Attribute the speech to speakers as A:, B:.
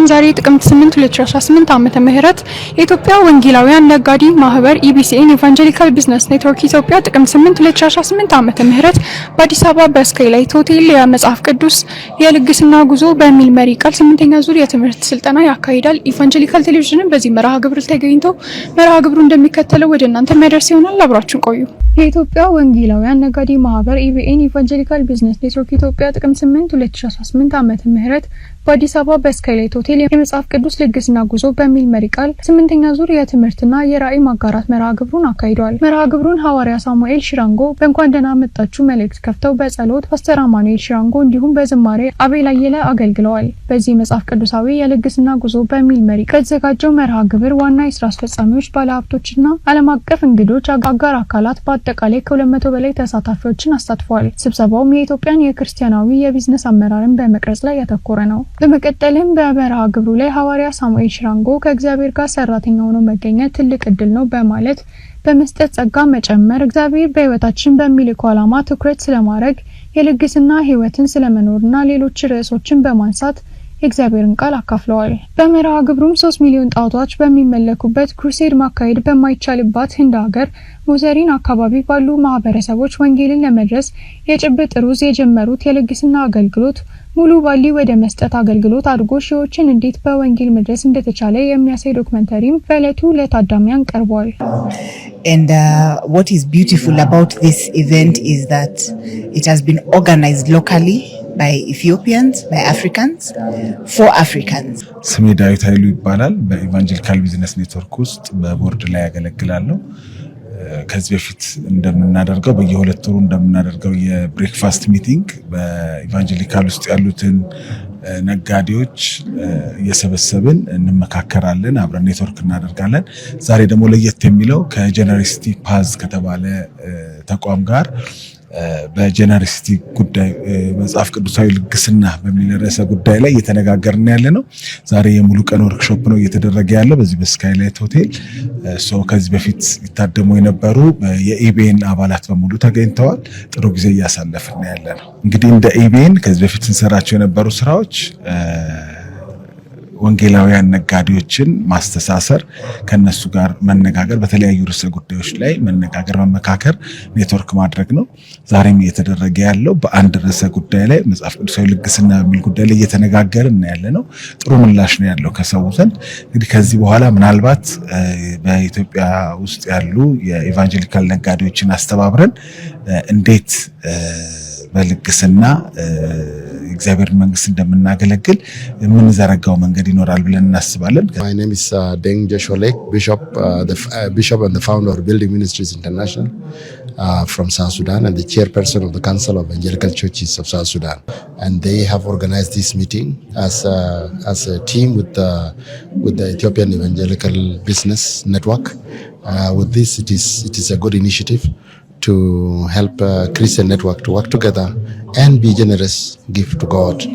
A: ዛሬ ጥቅምት 8 2018 ዓመተ ምህረት የኢትዮጵያ ወንጌላውያን ነጋዴ ማህበር ኢቢሲኤን ኢቫንጀሊካል ቢዝነስ ኔትወርክ ኢትዮጵያ ጥቅምት 8 2018 ዓመተ ምህረት በአዲስ አበባ በስካይላይት ሆቴል የመጽሐፍ ቅዱስ የልግስና ጉዞ በሚል መሪ ቃል 8ኛ ዙር የትምህርት ስልጠና ያካሂዳል። ኢቫንጀሊካል ቴሌቪዥን በዚህ መርሃ ግብር ተገኝተው መርሃ ግብሩ እንደሚከተለው ወደ እናንተ የሚያደርስ ይሆናል። አብራችሁን ቆዩ። የኢትዮጵያ ወንጌላውያን ነጋዴ ማህበር ኢቢኤን ኢቫንጀሊካል ቢዝነስ ኔትወርክ ኢትዮጵያ ጥቅምት 8 2018 ዓመተ ምህረት በአዲስ አበባ በስካይላይት ሆቴል የመጽሐፍ ቅዱስ ልግስና ጉዞ በሚል መሪ ቃል 8ኛ ዙር የትምህርትና የራዕይ ማጋራት መርሃ ግብሩን አካሂዷል። መርሃ ግብሩን ሐዋርያ ሳሙኤል ሽራንጎ በእንኳን ደህና መጣችሁ መልእክት ከፍተው በጸሎት ፓስተር አማኑኤል ሽራንጎ እንዲሁም በዝማሬ አቤል አየለ አገልግለዋል። በዚህ መጽሐፍ ቅዱሳዊ የልግስና ጉዞ በሚል መሪ ከተዘጋጀው መርሃ ግብር ዋና የስራ አስፈጻሚዎች፣ ባለሀብቶችና ዓለም አቀፍ እንግዶች አጋር አካላት በአጠቃላይ ከ200 በላይ ተሳታፊዎችን አሳትፈዋል። ስብሰባውም የኢትዮጵያን የክርስቲያናዊ የቢዝነስ አመራርን በመቅረጽ ላይ ያተኮረ ነው። በመቀጠልም በመርሃ ግብሩ ላይ ሐዋርያ ሳሙኤል ሽራንጎ ከእግዚአብሔር ጋር ሰራተኛ ሆኖ መገኘት ትልቅ እድል ነው በማለት በመስጠት ጸጋ መጨመር፣ እግዚአብሔር በህይወታችን በሚልከው ዓላማ ትኩረት ስለማድረግ፣ የልግስና ህይወትን ስለመኖርና ሌሎች ርዕሶችን በማንሳት የእግዚአብሔርን ቃል አካፍለዋል። በመርሃ ግብሩም 3 ሚሊዮን ጣዖታት በሚመለኩበት ክሩሴድ ማካሄድ በማይቻልባት ህንድ ሀገር ሞዘሪን አካባቢ ባሉ ማህበረሰቦች ወንጌልን ለመድረስ የጭብጥ ሩዝ የጀመሩት የልግስና አገልግሎት ሙሉ ባሊ ወደ መስጠት አገልግሎት አድርጎ ሺዎችን እንዴት በወንጌል መድረስ እንደተቻለ የሚያሳይ ዶክመንተሪም በዕለቱ ለታዳሚያን ቀርቧል።
B: And what is beautiful about this event is that it has been organized locally by Ethiopians, by Africans, for Africans.
C: ስሜ ዳዊት ኃይሉ ይባላል። በኢቫንጀሊካል ቢዝነስ ኔትወርክ ውስጥ በቦርድ ላይ ያገለግላለሁ። ከዚህ በፊት እንደምናደርገው በየሁለት ወሩ እንደምናደርገው የብሬክፋስት ሚቲንግ በኢቫንጀሊካል ውስጥ ያሉትን ነጋዴዎች እየሰበሰብን እንመካከራለን፣ አብረን ኔትወርክ እናደርጋለን። ዛሬ ደግሞ ለየት የሚለው ከጀነሬሲቲ ፓዝ ከተባለ ተቋም ጋር በጀነሬሲቲ ጉዳይ መጽሐፍ ቅዱሳዊ ልግስና በሚል ርዕሰ ጉዳይ ላይ እየተነጋገርን ያለ ነው። ዛሬ የሙሉ ቀን ወርክሾፕ ነው እየተደረገ ያለው በዚህ በስካይላይት ሆቴል። ከዚህ በፊት ይታደሙ የነበሩ የኢቢኤን አባላት በሙሉ ተገኝተዋል። ጥሩ ጊዜ እያሳለፍን ያለ ነው። እንግዲህ እንደ ኢቢኤን ከዚህ በፊት እንሰራቸው የነበሩ ስራዎች ወንጌላውያን ነጋዴዎችን ማስተሳሰር፣ ከነሱ ጋር መነጋገር፣ በተለያዩ ርዕሰ ጉዳዮች ላይ መነጋገር፣ መመካከር፣ ኔትወርክ ማድረግ ነው። ዛሬም እየተደረገ ያለው በአንድ ርዕሰ ጉዳይ ላይ መጽሐፍ ቅዱሳዊ ልግስና በሚል ጉዳይ ላይ እየተነጋገርን ያለ ነው። ጥሩ ምላሽ ነው ያለው ከሰው ዘንድ። እንግዲህ ከዚህ በኋላ ምናልባት በኢትዮጵያ ውስጥ ያሉ የኢቫንጀሊካል ነጋዴዎችን አስተባብረን እንዴት በልግስና እግዚአብሔር መንግስት እንደምናገለግል የምንዘረጋው መንገድ ይኖራል ብለን እናስባለን።
D: My name is Deng Jesholek, Bishop and the founder of Building Ministries International from South Sudan and the chairperson of the Council of Evangelical Churches of South Sudan. And they have organized this meeting as a team with the Ethiopian Evangelical Business Network. With this, it is a good initiative to help Christian network to work together and be generous, give to God.